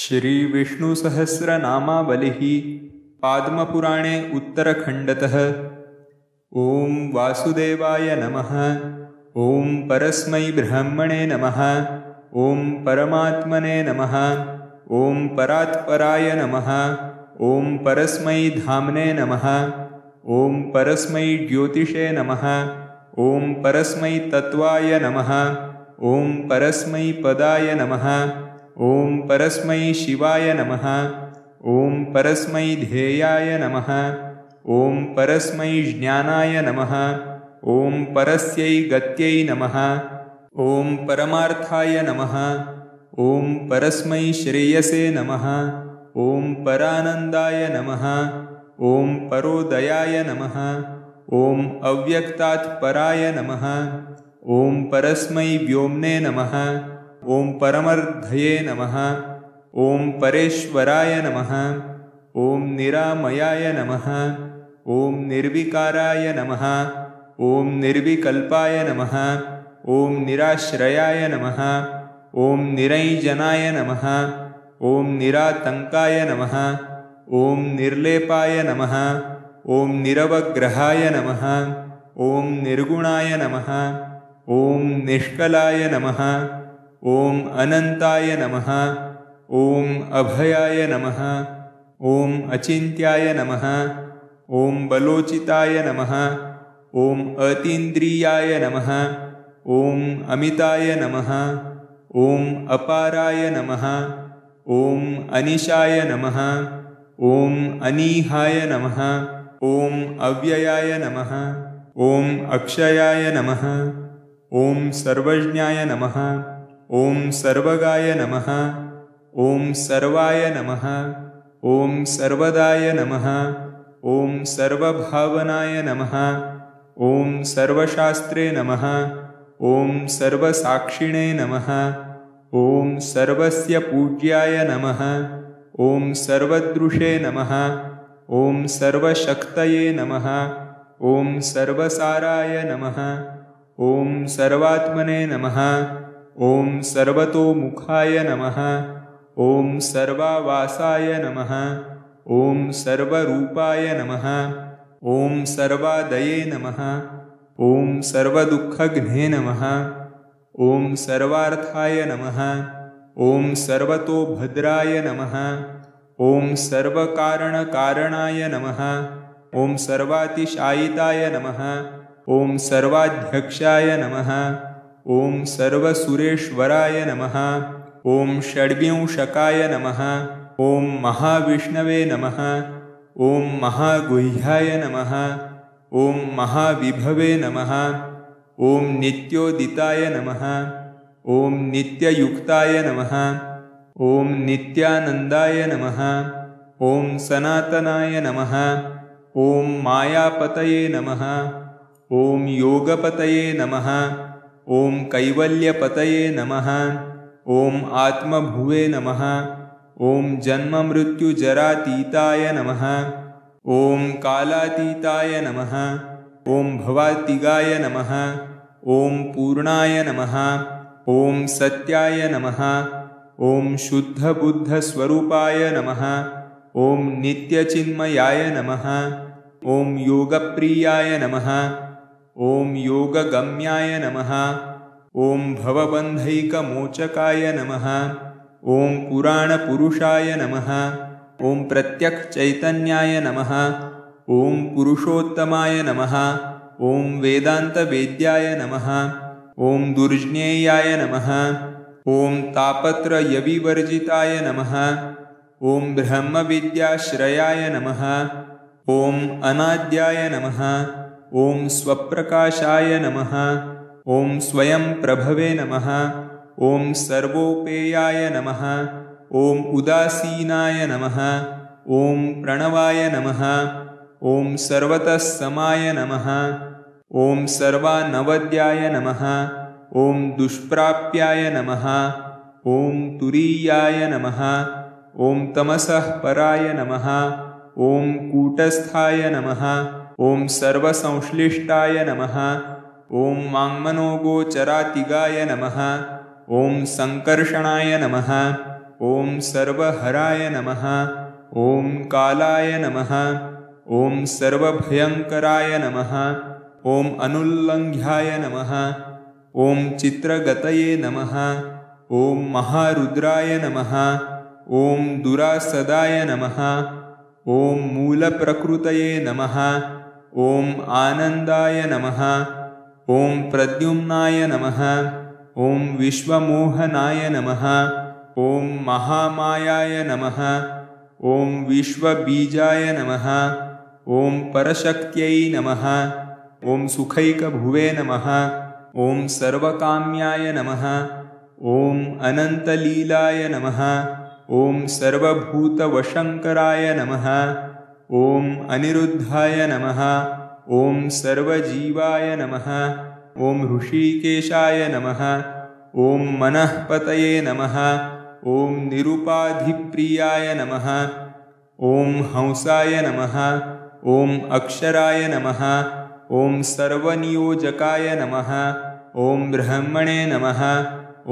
श्रीविष्णुसहस्रनामावलिः पाद्मपुराणे उत्तरखण्डतः। ॐ वासुदेवाय नमः। ॐ परस्मै ब्रह्मणे नमः। ॐ परमात्मने नमः। ॐ परात्पराय नमः। ॐ परस्मै धाम्ने नमः। ॐ परस्मै ज्योतिषे नमः। ॐ परस्मै तत्त्वाय नमः। ॐ परस्मै पदाय नमः। ॐ परस्मै शिवाय नमः। ॐ परस्मै ध्येयाय नमः। ॐ परस्मै ज्ञानाय नमः। ॐ परस्यै गत्यै नमः। ॐ परमार्थाय नमः। ॐ परस्मै श्रेयसे नमः। ॐ परानन्दाय नमः। ॐ परोदयाय नमः। ॐ अव्यक्तात् पराय नमः। ॐ परस्मै व्योम्ने नमः। ॐ परमर्धये नमः। ॐ परेश्वराय नमः। ॐ निरामयाय नमः। ॐ निर्विकाराय नमः। ॐ निर्विकल्पाय नमः। ॐ निराश्रयाय नमः। ॐ निरञ्जनाय नमः। ॐ निरातङ्काय नमः। ॐ निर्लेपाय नमः। ॐ निरवग्रहाय नमः। ॐ निर्गुणाय नमः। ॐ निष्कलाय नमः। ॐ अनन्ताय नमः। ॐ अभयाय नमः। ॐ अचिन्त्याय नमः। ॐ बलोचिताय नमः। ॐ अतीन्द्रियाय नमः। ॐ अमिताय नमः। ॐ अपाराय नमः। ॐ अनिशाय नमः। ॐ अनीहाय नमः। ॐ अव्ययाय नमः। ॐ अक्षयाय नमः। ॐ सर्वज्ञाय नमः। ॐ सर्वगाय नमः। ॐ सर्वाय नमः। ॐ सर्वदाय नमः। ॐ सर्वभावनाय नमः। ॐ सर्वशास्त्रे नमः। ॐ सर्वसाक्षिणे नमः। ॐ सर्वस्य पूज्याय नमः। ॐ सर्वदृशे नमः। ॐ सर्वशक्तये नमः। ॐ सर्वसाराय नमः। ॐ सर्वात्मने नमः। ॐ सर्वतोमुखाय नमः। ॐ सर्वावासाय नमः। ॐ सर्वरूपाय नमः। ॐ सर्वादये नमः। ॐ सर्वदुःखघ्ने नमः। ॐ सर्वार्थाय नमः। ॐ सर्वतोभद्राय नमः। ॐ सर्वकारणकारणाय नमः। ॐ सर्वातिशायिताय नमः। ॐ सर्वाध्यक्षाय नमः। ॐ सर्वसुरेश्वराय नमः। ॐ षड्विंशकाय नमः। ॐ महाविष्णवे नमः। ॐ महागुह्याय नमः। ॐ महाविभवे नमः। ॐ नित्योदिताय नमः। ॐ नित्ययुक्ताय नमः। ॐ नित्यानन्दाय नमः। ॐ सनातनाय नमः। ॐ मायापतये नमः। ॐ योगपतये नमः। ॐ कैवल्यपतये नमः। ॐ आत्मभुवे नमः। ॐ जन्ममृत्युजरातीताय नमः। ॐ कालातीताय नमः। ॐ भवातिगाय नमः। ॐ पूर्णाय नमः। ॐ सत्याय नमः। ॐ शुद्धबुद्धस्वरूपाय नमः। ॐ नित्यचिन्मयाय नमः। ॐ योगप्रियाय नमः। ॐ योगगम्याय नमः। ॐ भवबन्धैकमोचकाय नमः। ॐ पुराणपुरुषाय नमः। ॐ प्रत्यक्षचैतन्याय नमः। ॐ पुरुषोत्तमाय नमः। ॐ वेदान्तवेद्याय नमः। ॐ दुर्ज्ञेयाय नमः। ॐ तापत्रयविवर्जिताय नमः। ॐ ब्रह्मविद्याश्रयाय नमः। ॐ अनाद्याय नमः। ॐ स्वप्रकाशाय नमः। ॐ स्वयं प्रभवे नमः। ॐ सर्वोपेयाय नमः। ॐ उदासीनाय नमः। ॐ प्रणवाय नमः। ॐ सर्वतःसमाय नमः। ॐ सर्वानवद्याय नमः। ॐ दुष्प्राप्याय नमः। ॐ तुरीयाय नमः। ॐ तमसः पराय नमः। ॐ कूटस्थाय नमः। ॐ सर्वसंश्लिष्टाय नमः। ॐ वाङ्मनोगोचरातिगाय नमः। ॐ संकर्षणाय नमः। ॐ सर्वहराय नमः। ॐ कालाय नमः। ॐ सर्वभयङ्कराय नमः। ॐ अनुल्लङ्घ्याय नमः। ॐ चित्रगतये नमः। ॐ महारुद्राय नमः। ॐ दुरासदाय नमः। ॐ मूलप्रकृतये नमः। ॐ आनन्दाय नमः। ॐ प्रद्युम्नाय नमः। ॐ विश्वमोहनाय नमः। ॐ महामायाय नमः। ॐ विश्वबीजाय नमः। ॐ परशक्त्यै नमः। ॐ सुखैकभुवे नमः। ॐ सर्वकाम्याय नमः। ॐ अनन्तलीलाय नमः। ॐ सर्वभूतवशङ्कराय नमः। ॐ अनिरुद्धाय नमः। ॐ सर्वजीवाय नमः। ॐ ऋषिकेशाय नमः। ॐ मनःपतये नमः। ॐ निरुपाधिप्रियाय नमः। ॐ हंसाय नमः। ॐ अक्षराय नमः। ॐ सर्वनियोजकाय नमः। ॐ ब्रह्मणे नमः।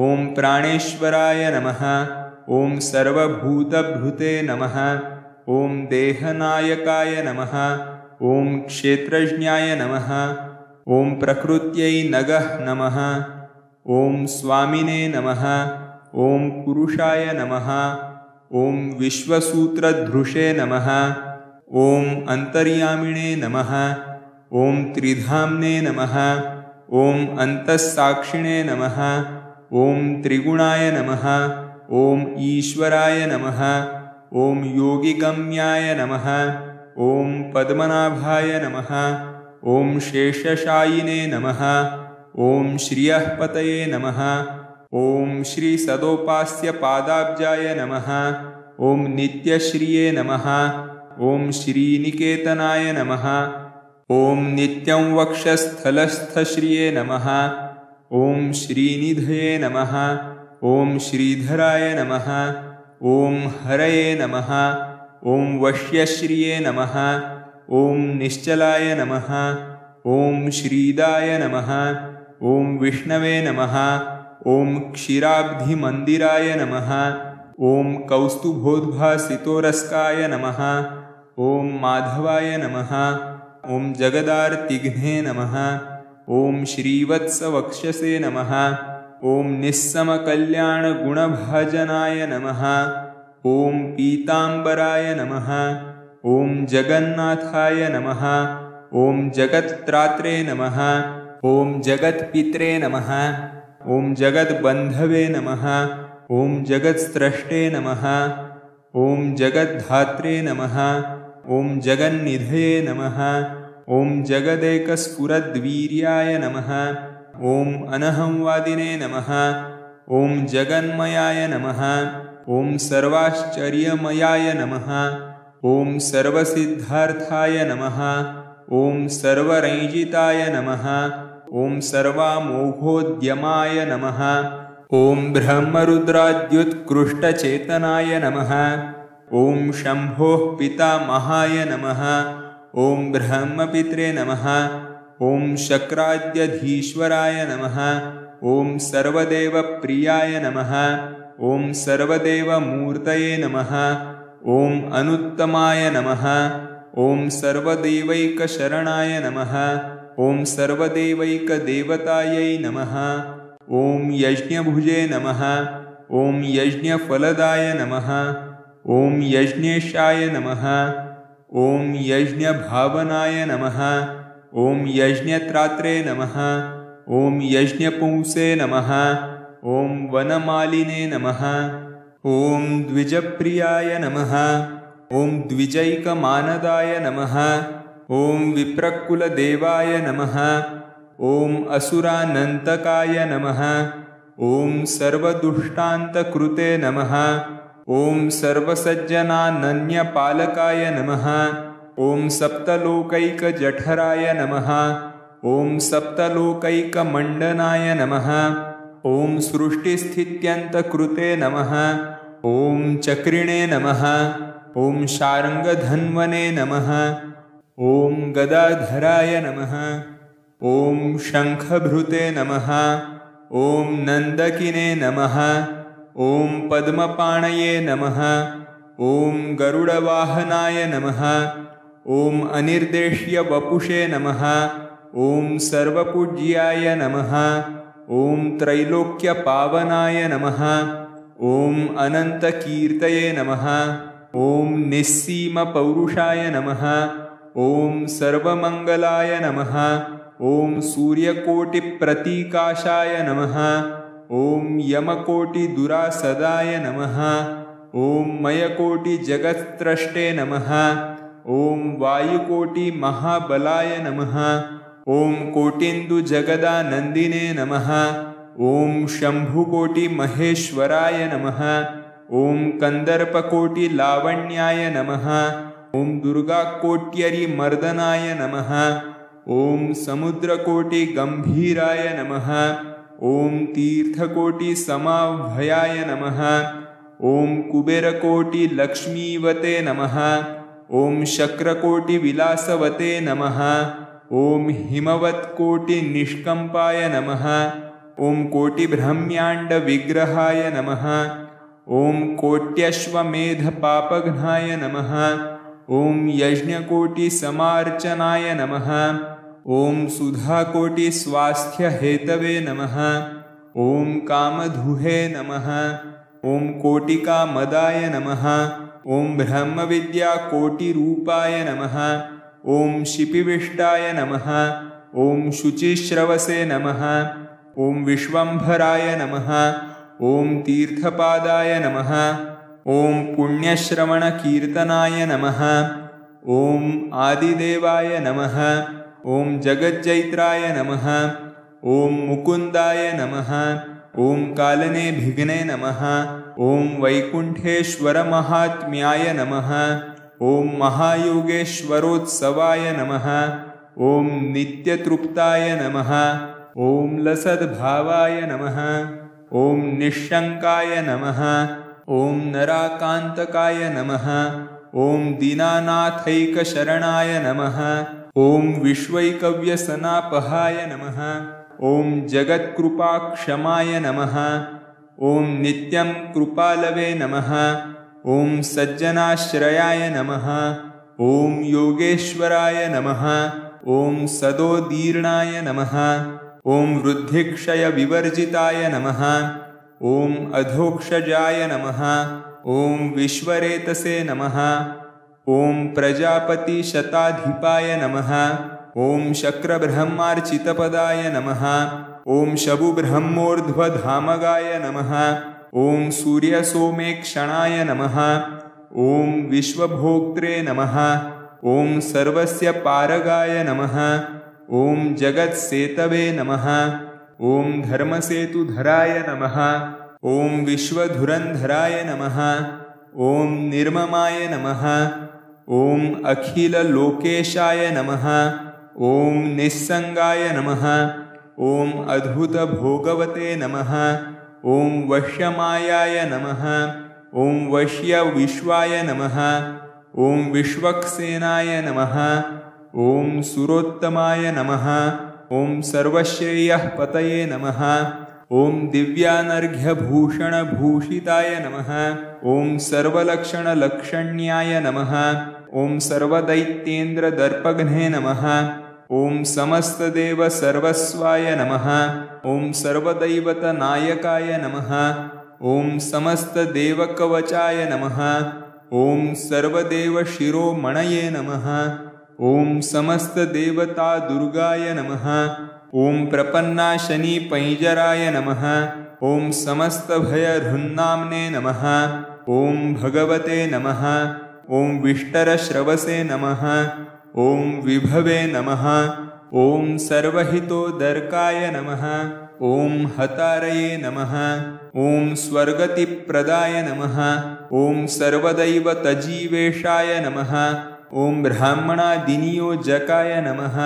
ॐ प्राणेश्वराय नमः। ॐ सर्वभूतभृते नमः। ॐ देहनायकाय नमः। ॐ क्षेत्रज्ञाय नमः। ॐ प्रकृत्यै नगः नमः। ॐ स्वामिने नमः। ॐ पुरुषाय नमः। ॐ विश्वसूत्रधृषे नमः। ॐ अन्तर्यामिणे नमः। ॐ त्रिधाम्ने नमः। ॐ अन्तःसाक्षिणे नमः। ॐ त्रिगुणाय नमः। ॐ ईश्वराय नमः। ॐ योगिगम्याय नमः। ॐ पद्मनाभाय नमः। ॐ शेषशायिने नमः। ॐ श्रियःपतये नमः। ॐ श्रीसदोपास्यपादाब्जाय नमः। ॐ नित्यश्रिये नमः। ॐ श्रीनिकेतनाय नमः। ॐ नित्यं वक्षस्थलस्थश्रिये नमः। ॐ श्रीनिधये नमः। ॐ श्रीधराय नमः। ॐ हरये नमः। ॐ वश्यश्रिये नमः। ॐ निश्चलाय नमः। ॐ श्रीदाय नमः। ॐ विष्णवे नमः। ॐ क्षीराब्धिमन्दिराय नमः। ॐ कौस्तुभोद्भासितोरस्काय नमः। ॐ माधवाय नमः। ॐ जगदार्तिघ्ने नमः। ॐ श्रीवत्सवक्षसे नमः। ॐ निस्समकल्याणगुणभाजनाय नमः। ॐ पीताम्बराय नमः। ॐ जगन्नाथाय नमः। ॐ जगत्त्रात्रे नमः। ॐ जगत्पित्रे नमः। ॐ जगद्बन्धवे नमः। ॐ जगत्स्रष्टे नमः। ॐ जगद्धात्रे नमः। ॐ जगन्निधये नमः। ॐ जगदेकस्फुरद्वीर्याय नमः। ॐ अनहंवादिने नमः। ॐ जगन्मयाय नमः। ॐ सर्वाश्चर्यमयाय नमः। ॐ सर्वसिद्धार्थाय नमः। ॐ सर्वरञ्जिताय नमः। ॐ सर्वामोघोद्यमाय नमः। ॐ ब्रह्मरुद्राद्युत्कृष्टचेतनाय नमः। ॐ शम्भोः पितामहाय नमः। ॐ ब्रह्मपित्रे नमः। ॐ शक्राद्यधीश्वराय नमः। ॐ सर्वदेवप्रियाय नमः। ॐ सर्वदेवमूर्तये नमः। ॐ अनुत्तमाय नमः। ॐ सर्वदेवैकशरणाय नमः। ॐ सर्वदेवैकदेवतायै नमः। ॐ यज्ञभुजे नमः। ॐ यज्ञफलदाय नमः। ॐ यज्ञेशाय नमः। ॐ यज्ञभावनाय नमः। ॐ यज्ञत्रात्रे नमः। ॐ यज्ञपुंसे नमः। ॐ वनमालिने नमः। ॐ द्विजप्रियाय नमः। ॐ द्विजैकमानदाय नमः। ॐ विप्रकुलदेवाय नमः। ॐ असुरानन्तकाय नमः। ॐ सर्वदुष्टान्तकृते नमः। ॐ सर्वसज्जनानन्यपालकाय नमः। ॐ सप्तलोकैकजठराय नमः। ॐ सप्तलोकैकमण्डनाय नमः। ॐ सृष्टिस्थित्यन्तकृते नमः। ॐ चक्रिणे नमः। ॐ शार्ङ्गधन्वने नमः। ॐ गदाधराय नमः। ॐ शङ्खभृते नमः। ॐ नन्दकिने नमः। ॐ पद्मपाणये नमः। ॐ गरुडवाहनाय नमः। ॐ अनिर्देश्य वपुषे नमः। ॐ सर्वपूज्याय नमः। ॐ त्रैलोक्यपावनाय नमः। ॐ अनन्तकीर्तये नमः। ॐ निस्सीमपौरुषाय नमः। ॐ सर्वमङ्गलाय नमः। ॐ सूर्यकोटिप्रतीकाशाय नमः। ॐ यमकोटिदुरासदाय नमः। ॐ मयकोटिजगत्स्रष्टे नमः। ॐ वायुकोटिमहाबलाय नमः। ॐ कोटीन्दुजगदानन्दिने नमः। ॐ शम्भुकोटिमहेश्वराय नमः। ॐ कन्दर्पकोटिलावण्याय नमः। ॐ दुर्गाकोट्यरिमर्दनाय नमः। ॐ समुद्रकोटिगम्भीराय नमः। ॐ तीर्थकोटिसमाभयाय नमः। ॐ कुबेरकोटिलक्ष्मीवते नमः। ॐ शक्रकोटिविलासवते नमः। ॐ हिमवत्कोटिनिष्कम्पाय नमः। ॐ कोटिब्रह्म्याण्डविग्रहाय नमः। ॐ कोट्यश्वमेधपापघ्नाय नमः। ॐ यज्ञकोटिसमार्चनाय नमः। ॐ सुधाकोटिस्वास्थ्यहेतवे नमः। ॐ कामधुहे नमः। ॐ कोटिकामदाय नमः। ॐ ब्रह्मविद्याकोटिरूपाय नमः। ॐ शिपिविष्टाय नमः। ॐ शुचिश्रवसे नमः। ॐ विश्वम्भराय नमः। ॐ तीर्थपादाय नमः। ॐ पुण्यश्रवणकीर्तनाय नमः। ॐ आदिदेवाय नमः। ॐ जगज्जैत्राय नमः। ॐ मुकुन्दाय नमः। ॐ कालनेभिघ्ने नमः। ॐ वैकुण्ठेश्वरमहात्म्याय नमः। ॐ महायोगेश्वरोत्सवाय नमः। ॐ नित्यतृप्ताय नमः। ॐ लसद्भावाय नमः। ॐ निःशङ्काय नमः। ॐ नराकान्तकाय नमः। ॐ दीनानाथैकशरणाय नमः। ॐ विश्वैकव्यसनापहाय नमः। ॐ जगत्कृपाक्षमाय नमः। ॐ नित्यं कृपालवे नमः। ॐ सज्जनाश्रयाय नमः। ॐ योगेश्वराय नमः। ॐ सदोदीर्णाय नमः। ॐ वृद्धिक्षयविवर्जिताय नमः। ॐ अधोक्षजाय नमः। ॐ विश्वरेतसे नमः। ॐ प्रजापतिशताधिपाय नमः। ॐ शक्रब्रह्मार्चितपदाय नमः। ॐ शबुब्रह्मोर्ध्वधामगाय नमः। ॐ सूर्यसोमेक्षणाय नमः। ॐ विश्वभोक्त्रे नमः। ॐ सर्वस्य पारगाय नमः। ॐ जगत्सेतवे नमः। ॐ धर्मसेतुधराय नमः। ॐ विश्वधुरन्धराय नमः। ॐ निर्ममाय नमः। ॐ अखिललोकेशाय नमः। ॐ निस्सङ्गाय नमः। ॐ अद्भुतभोगवते नमः। ॐ वश्यमायाय नमः। ॐ वश्यविश्वाय नमः। ॐ विश्वक्सेनाय नमः। ॐ सुरोत्तमाय नमः। ॐ सर्वश्रेयःपतये नमः। ॐ दिव्यानर्घ्यभूषणभूषिताय नमः। ॐ सर्वलक्षणलक्षण्याय नमः। ॐ सर्वदैत्येन्द्रदर्पघ्ने नमः। ॐ समस्तदेवसर्वस्वाय नमः। ॐ सर्वदैवतनायकाय नमः। ॐ समस्तदेवकवचाय नमः। ॐ सर्वदेवशिरोमणये नमः। ॐ समस्तदेवतादुर्गाय नमः। ॐ प्रपन्नाशनिपैंजराय नमः। ॐ समस्तभयहृन्नाम्ने नमः। ॐ भगवते नमः। ॐ विष्टरश्रवसे नमः। ॐ विभवे नमः। ॐ सर्वहितोदर्काय नमः। ॐ हतारये नमः। ॐ स्वर्गतिप्रदाय नमः। ॐ सर्वदैवतजीवेशाय नमः। ॐ ब्राह्मणादिनियोजकाय नमः।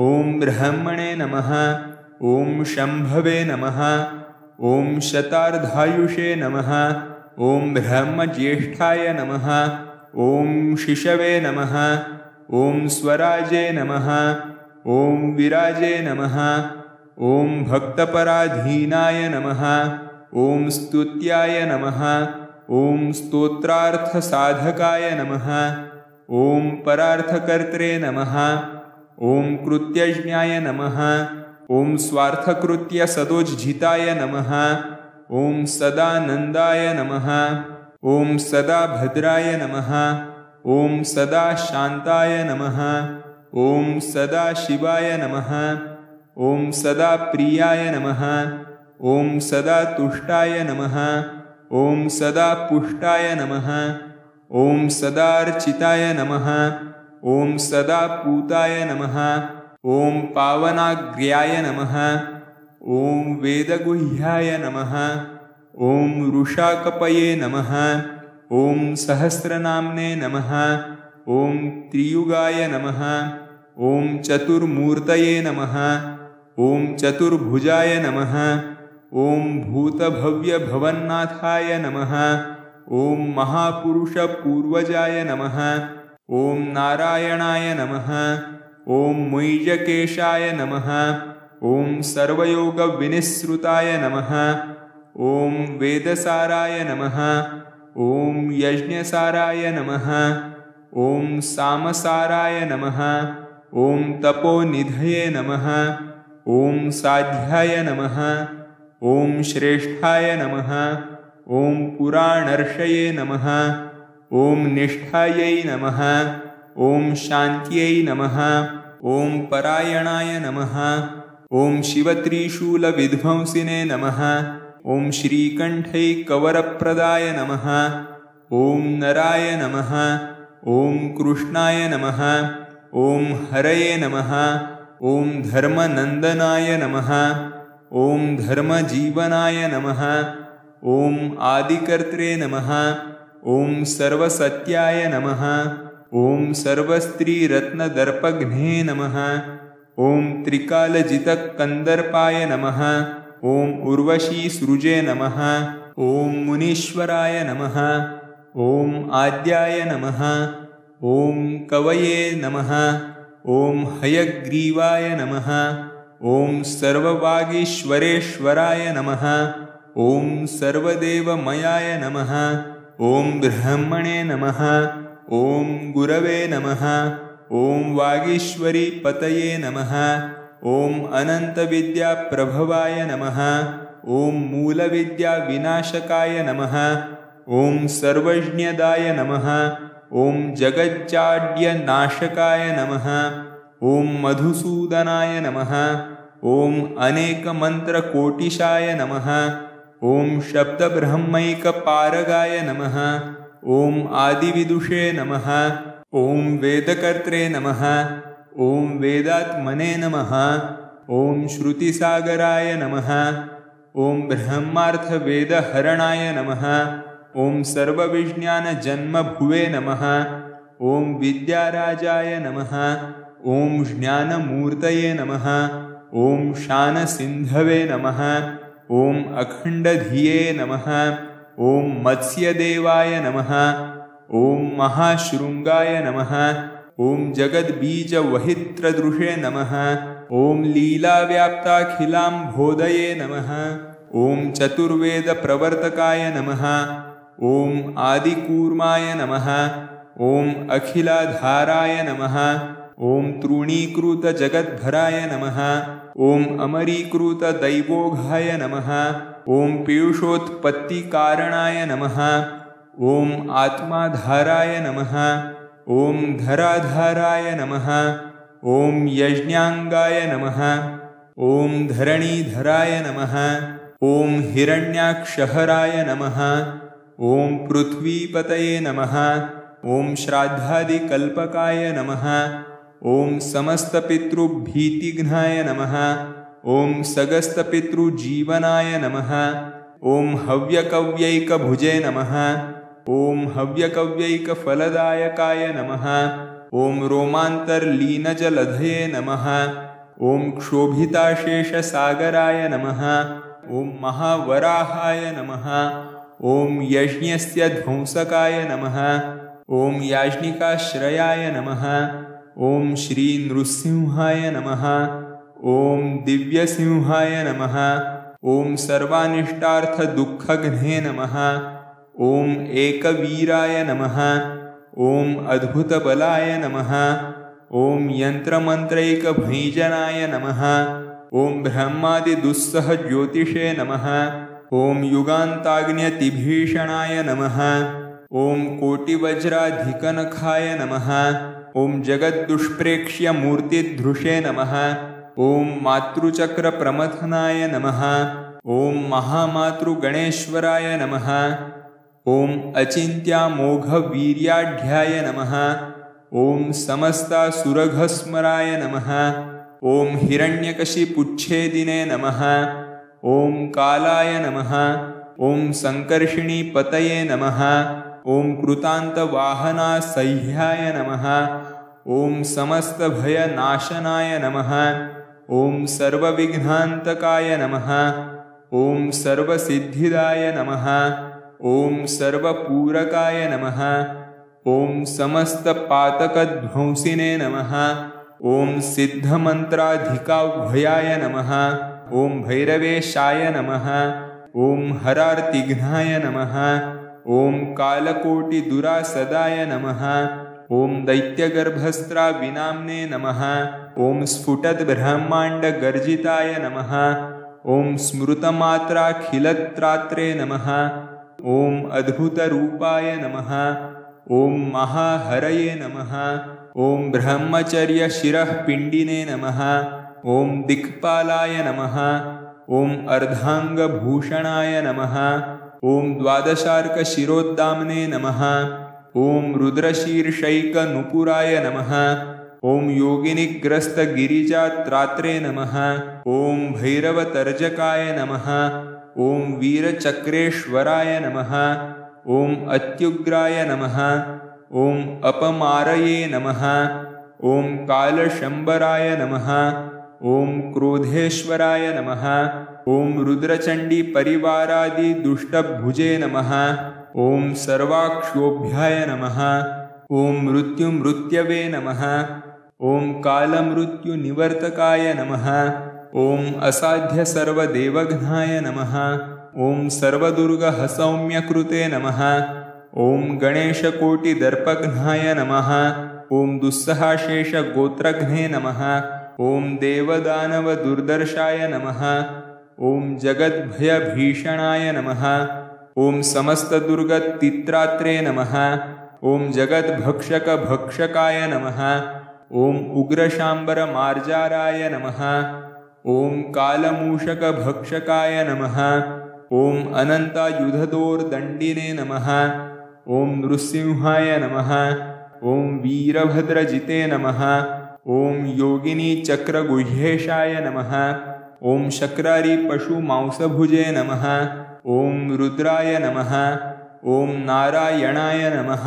ॐ ब्रह्मणे नमः। ॐ शम्भवे नमः। ॐ शतार्धायुषे नमः। ॐ ब्रह्मज्येष्ठाय नमः। ॐ शिशवे नमः। ॐ स्वराजे नमः। ॐ विराजे नमः। ॐ भक्तपराधीनाय नमः। ॐ स्तुत्याय नमः। ॐ स्तोत्रार्थसाधकाय नमः। ॐ परार्थकर्त्रे नमः। ॐ कृत्यज्ञाय नमः। ॐ स्वार्थकृत्यसदोज्झिताय नमः। ॐ सदानन्दाय नमः। ॐ सदाभद्राय नमः। ॐ सदाशान्ताय नमः। ॐ सदाशिवाय नमः। ॐ सदाप्रियाय नमः। ॐ सदातुष्टाय नमः। ॐ सदापुष्टाय नमः। ॐ सदार्चिताय नमः। ॐ सदापूताय नमः। ॐ पावनाग्र्याय नमः। ॐ वेदगुह्याय नमः। ॐ रुषाकपये नमः। ॐ सहस्रनाम्ने नमः। ॐ त्रियुगाय नमः। ॐ चतुर्मूर्तये नमः। ॐ चतुर्भुजाय नमः। ॐ भूतभव्यभवन्नाथाय नमः। ॐ महापुरुषपूर्वजाय नमः। ॐ नारायणाय नमः। ॐ मुञ्जकेशाय नमः। ॐ सर्वयोगविनिःसृताय नमः। ॐ वेदसाराय नमः। ॐ यज्ञसाराय नमः। ॐ सामसाराय नमः। ॐ तपोनिधये नमः। ॐ साध्याय नमः। ॐ श्रेष्ठाय नमः। ॐ पुराणर्षये नमः। ॐ निष्ठायै नमः। ॐ शान्त्यै नमः। ॐ परायणाय नमः। ॐ शिवत्रिशूलविध्वंसिने नमः। ॐ श्रीकण्ठैकवरप्रदाय नमः। ॐ नराय नमः। ॐ कृष्णाय नमः। ॐ हरये नमः। ॐ धर्मनन्दनाय नमः। ॐ धर्मजीवनाय नमः। ॐ आदिकर्त्रे नमः। ॐ सर्वसत्याय नमः। ॐ सर्वस्त्रीरत्नदर्पघ्ने नमः। ॐ त्रिकालजितकन्दर्पाय नमः। ॐ उर्वशीसृजे नमः। ॐ मुनीश्वराय नमः। ॐ आद्याय नमः। ॐ कवये नमः। ॐ हयग्रीवाय नमः। ॐ सर्ववागीश्वरेश्वराय नमः। ॐ सर्वदेवमयाय नमः। ॐ ब्रह्मणे नमः। ॐ गुरवे नमः। ॐ वागीश्वरी पतये नमः। ॐ अनन्तविद्याप्रभवाय नमः। ॐ मूलविद्याविनाशकाय नमः। ॐ सर्वज्ञदाय नमः। ॐ जगज्जाड्यनाशकाय नमः। ॐ मधुसूदनाय नमः। ॐ अनेकमन्त्रकोटिशाय नमः। ॐ शब्दब्रह्मैकपारगाय नमः। ॐ आदिविदुषे नमः। ॐ वेदकर्त्रे नमः। ॐ वेदात्मने नमः। ॐ श्रुतिसागराय नमः। ॐ ब्रह्मार्थवेदहरणाय नमः। ॐ सर्वविज्ञानजन्मभुवे नमः। ॐ विद्याराजाय नमः। ॐ ज्ञानमूर्तये नमः। ॐ शानसिन्धवे नमः। ॐ अखण्डधिये नमः। ॐ मत्स्यदेवाय नमः। ॐ महाशृङ्गाय नमः। ॐ जगद्बीजवहित्रदृशे नमः। ॐ लीलाव्याप्ताखिलाम्भोदये नमः। ॐ चतुर्वेदप्रवर्तकाय नमः। ॐ आदिकूर्माय नमः। ॐ अखिलाधाराय नमः। ॐ तृणीकृतजगद्भराय नमः। ॐ अमरीकृतदैवोघाय नमः। ॐ पीयूषोत्पत्तिकारणाय नमः। ॐ आत्माधाराय नमः। ॐ धराधाराय नमः। ॐ यज्ञाङ्गाय नमः। ॐ धरणीधराय नमः। ॐ हिरण्याक्षहराय नमः। ॐ पृथ्वीपतये नमः। ॐ श्राद्धादिकल्पकाय नमः। ॐ समस्तपितृभीतिघ्नाय नमः। ॐ सगस्तपितृजीवनाय नमः। ॐ हव्यकव्यैकभुजे नमः। ॐ हव्यकव्यैकफलदायकाय नमः। ॐ रोमान्तर्लीनजलधये नमः। ॐ क्षोभिताशेषसागराय नमः। ॐ महावराहाय नमः। ॐ यज्ञस्य ध्वंसकाय नमः। ॐ याज्ञिकाश्रयाय नमः। ॐ श्रीनृसिंहाय नमः। ॐ दिव्यसिंहाय नमः। ॐ सर्वानिष्टार्थदुःखघ्ने नमः। ॐ एकवीराय नमः। ॐ अद्भुतबलाय नमः। ॐ यन्त्रमन्त्रैकभञ्जनाय नमः। ॐ ब्रह्मादिदुस्सहज्योतिषे नमः। ॐ युगान्ताग्न्यतिभीषणाय नमः। ॐ कोटिवज्राधिकनखाय नमः। ॐ जगद्दुष्प्रेक्ष्यमूर्तिधृषे नमः। ॐ मातृचक्रप्रमथनाय नमः। ॐ महामातृगणेश्वराय नमः। ॐ अचिन्त्यामोघवीर्याढ्याय नमः। ॐ समस्तासुरघस्मराय नमः। ॐ हिरण्यकशिपुच्छेदिने नमः। ॐ कालाय नमः। ॐ संकर्षिणीपतये नमः। ॐ कृतान्तवाहनासह्याय नमः। ॐ समस्तभयनाशनाय नमः। ॐ सर्वविघ्नान्तकाय नमः। ॐ सर्वसिद्धिदाय नमः। ॐ सर्वपूरकाय नमः। ॐ समस्तपातकध्वंसिने नमः। ॐ सिद्धमन्त्राधिकाभयाय नमः। ॐ भैरवेशाय नमः। ॐ हरार्तिघ्नाय नमः। ॐ कालकोटिदुरासदाय नमः। ॐ दैत्यगर्भस्त्राविनाम्ने नमः। ॐ स्फुटद्ब्रह्माण्डगर्जिताय नमः। ॐ स्मृतमात्राखिलत्रात्रे नमः। ॐ अद्भुतरूपाय नमः। ॐ महाहरये नमः। ॐ ब्रह्मचर्यशिरःपिण्डिने नमः। ॐ दिक्पालाय नमः। ॐ अर्धाङ्गभूषणाय नमः। ॐ द्वादशार्कशिरोद्दाम्ने नमः। ॐ रुद्रशीर्षैकनुपुराय नमः। ॐ योगिनिग्रस्तगिरिजात्रात्रे नमः। ॐ भैरवतर्जकाय नमः। ॐ वीरचक्रेश्वराय नमः। ॐ अत्युग्राय नमः। ॐ अपमारये नमः। ॐ कालशम्बराय नमः। ॐ क्रोधेश्वराय नमः। ॐ रुद्रचण्डीपरिवारादिदुष्टभुजे नमः। ॐ सर्वाक्षोभ्याय नमः। ॐ मृत्युमृत्यवे नमः। ॐ कालमृत्युनिवर्तकाय नमः। ॐ असाध्यसर्वदेवघ्नाय नमः। ॐ सर्वदुर्गहसौम्यकृते नमः। ॐ गणेशकोटिदर्पघ्नाय नमः। ॐ दुस्सहाशेषगोत्रघ्ने नमः। ॐ देवदानवदुर्दर्शाय नमः। ॐ जगद्भयभीषणाय नमः। ॐ समस्तदुर्गतित्रात्रे नमः। ॐ जगद्भक्षकभक्षकाय नमः। ॐ उग्रशाम्बरमार्जाराय नमः। ॐ कालमूषकभक्षकाय नमः। ॐ अनन्तायुधदोर्दण्डिने नमः। ॐ नृसिंहाय नमः। ॐ वीरभद्रजिते नमः। ॐ योगिनीचक्रगुह्येशाय नमः। ॐ शक्रारिपशुमांसभुजे नमः। ॐ रुद्राय नमः। ॐ नारायणाय नमः।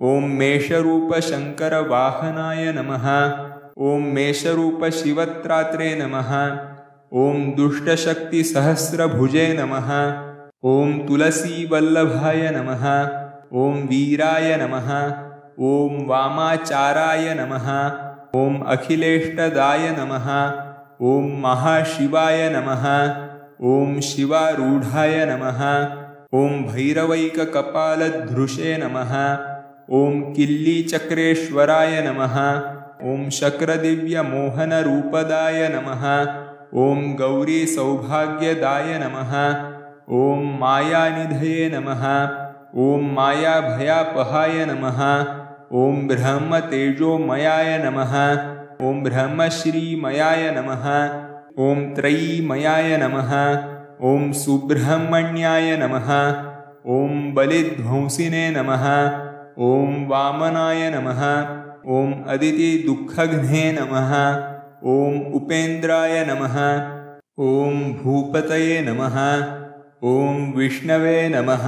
ॐ मेषरूपशङ्करवाहनाय नमः। ॐ मेषरूपशिवत्रात्रे नमः। ॐ दुष्टशक्तिसहस्रभुजे नमः। ॐ तुलसीवल्लभाय नमः। ॐ वीराय नमः। ॐ वामाचाराय नमः। ॐ अखिलेष्टदाय नमः। ॐ महाशिवाय नमः। ॐ शिवारूढाय नमः। ॐ भैरवैककपालधृषे नमः। ॐ किल्लीचक्रेश्वराय नमः। ॐ शक्रदिव्यमोहनरूपदाय नमः। ॐ गौरीसौभाग्यदाय नमः। ॐ मायानिधये नमः। ॐ मायाभयापहाय नमः। ॐ ब्रह्मतेजोमयाय नमः। ॐ ब्रह्मश्रीमयाय नमः। ॐ त्रयीमयाय नमः। ॐ सुब्रह्मण्याय नमः। ॐ बलिध्वंसिने नमः। ॐ वामनाय नमः। ॐ अदितिदुःखघ्ने नमः। ॐ उपेन्द्राय नमः। ॐ भूपतये नमः। ॐ विष्णवे नमः।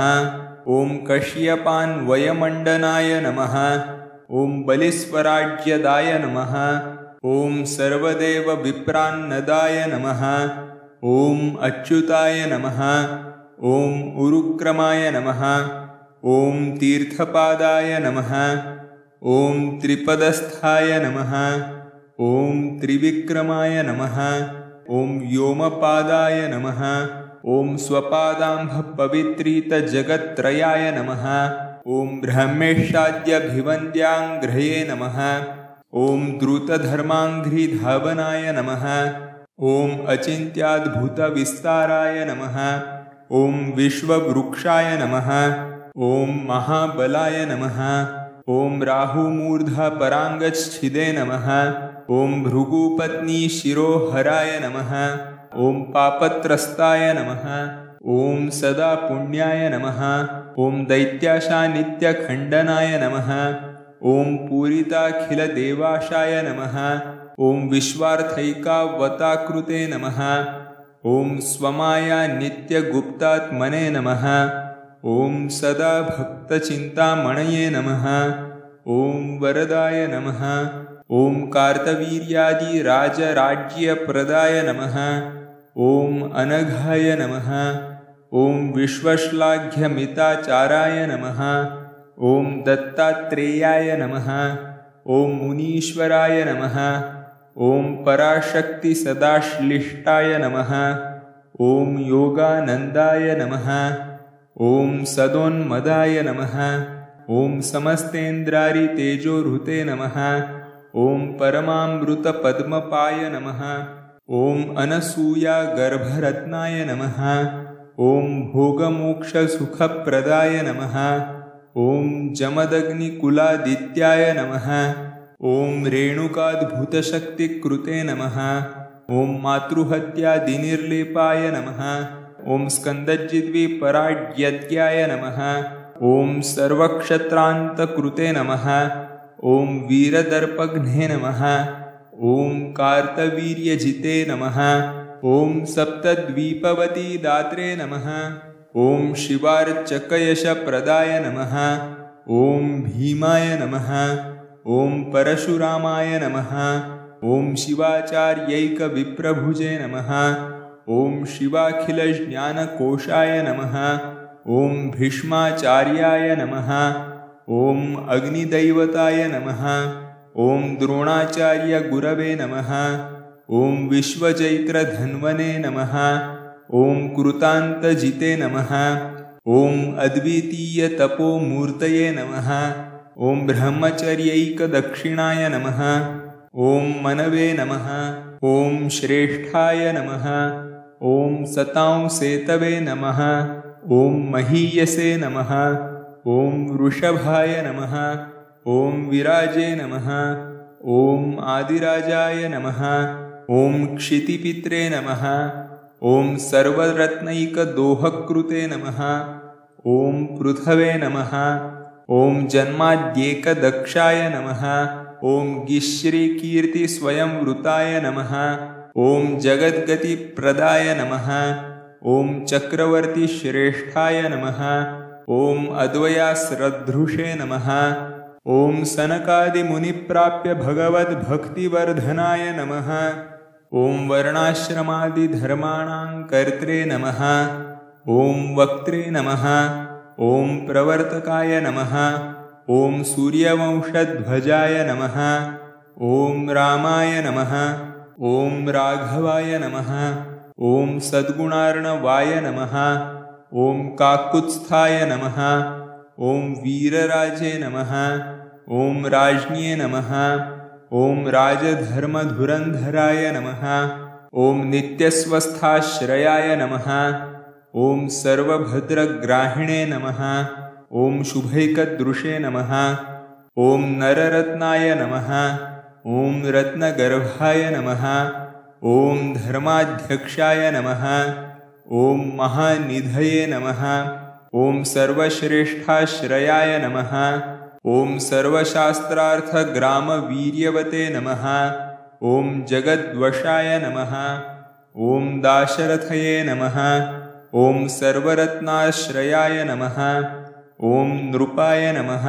ॐ कश्यपान्वयमण्डनाय नमः। ॐ बलिस्वराज्यदाय नमः। ॐ सर्वदेवविप्रान्नदाय नमः। ॐ अच्युताय नमः। ॐ उरुक्रमाय नमः। ॐ तीर्थपादाय नमः। ॐ त्रिपदस्थाय नमः। ॐ त्रिविक्रमाय नमः। ॐ व्योमपादाय नमः। ॐ स्वपादाम्भपवित्रितजगत्त्रयाय नमः। ॐ ब्रह्मेशाद्यभिवन्द्याङ्घ्रये नमः। ॐ द्रुतधर्माङ्घ्रिधावनाय नमः। ॐ अचिन्त्याद्भुतविस्ताराय नमः। ॐ विश्ववृक्षाय नमः। ॐ महाबलाय नमः। ॐ राहुमूर्धपराङ्गच्छिदे नमः। ॐ भृगुपत्नीशिरोहराय नमः। ॐ पापत्रस्ताय नमः। ॐ सदा पुण्याय नमः। ॐ दैत्याशानित्यखण्डनाय नमः। ॐ पूरिताखिलदेवाशाय नमः। ॐ विश्वार्थैकावताकृते नमः। ॐ स्वमाया नित्यगुप्तात्मने नमः। ॐ सदा भक्तचिन्तामणये नमः। ॐ वरदाय नमः। ॐ कार्तवीर्यादिराजराज्यप्रदाय नमः। ॐ अनघाय नमः। ॐ विश्वश्लाघ्यमिताचाराय नमः। ॐ दत्तात्रेयाय नमः। ॐ मुनीश्वराय नमः। ॐ पराशक्तिसदाश्लिष्टाय नमः। ॐ योगानन्दाय नमः। ॐ सदोन्मदाय नमः। ॐ समस्तेन्द्रारितेजोहृते नमः। ॐ परमामृतपद्मपाय नमः। ॐ अनसूयागर्भरत्नाय नमः। ॐ भोगमोक्षसुखप्रदाय नमः। ॐ जमदग्निकुलादित्याय नमः। ॐ रेणुकाद्भुतशक्तिकृते नमः। ॐ मातृहत्यादिनिर्लेपाय नमः। ॐ स्कन्दजिद्विपराड्यत्याय नमः। ॐ सर्वक्षत्रान्तकृते नमः। ॐ वीरदर्पघ्ने नमः। ॐ कार्तवीर्यजिते नमः। ॐ सप्तद्वीपवतीदात्रे नमः। ॐ शिवार्चकयशप्रदाय नमः। ॐ भीमाय नमः। ॐ परशुरामाय नमः। ॐ शिवाचार्यैकविप्रभुजे नमः। ॐ शिवाखिलज्ञानकोशाय नमः। ॐ भीष्माचार्याय नमः। ॐ अग्निदैवताय नमः। ॐ द्रोणाचार्यगुरवे नमः। ॐ विश्वचैत्रधन्वने नमः। ॐ कृतान्तजिते नमः। ॐ अद्वितीयतपोमूर्तये नमः। ॐ ब्रह्मचर्यैकदक्षिणाय नमः। ॐ मनवे नमः। ॐ श्रेष्ठाय नमः। ॐ सतांसेतवे नमः। ॐ महीयसे नमः। ॐ वृषभाय नमः। ॐ विराजे नमः। ॐ आदिराजाय नमः। ॐ क्षितिपित्रे नमः। ॐ सर्वरत्नैकदोहकृते नमः। ॐ पृथवे नमः। ॐ जन्माद्येकदक्षाय नमः। ॐ गिश्रीकीर्तिस्वयंवृताय नमः। ॐ जगद्गतिप्रदाय नमः। ॐ चक्रवर्तिश्रेष्ठाय नमः। ॐ अद्वयास्रद्धृषे नमः। ॐ सनकादिमुनिप्राप्य भगवद्भक्तिवर्धनाय नमः। ॐ वर्णाश्रमादिधर्माणां कर्त्रे नमः। ॐ वक्त्रे नमः। ॐ प्रवर्तकाय नमः। ॐ सूर्यवंशध्वजाय नमः। ॐ रामाय नमः। ॐ राघवाय नमः। ॐ सद्गुणार्णवाय नमः। ॐ काकुत्स्थाय नमः। ॐ वीरराजे नमः। ॐ राज्ञे नमः। ॐ राजधर्मधुरन्धराय नमः। ॐ नित्यस्वस्थाश्रयाय नमः। ॐ सर्वभद्रग्राहिणे नमः। ॐ शुभैकदृशे नमः। ॐ नररत्नाय नमः। ॐ रत्नगर्भाय नमः। ॐ धर्माध्यक्षाय नमः। ॐ महानिधये नमः। ॐ सर्वश्रेष्ठाश्रयाय नमः। ॐ सर्वशास्त्रार्थग्रामवीर्यवते नमः। ॐ जगद्वशाय नमः। ॐ दाशरथये नमः। ॐ सर्वरत्नाश्रयाय नमः। ॐ नृपाय नमः।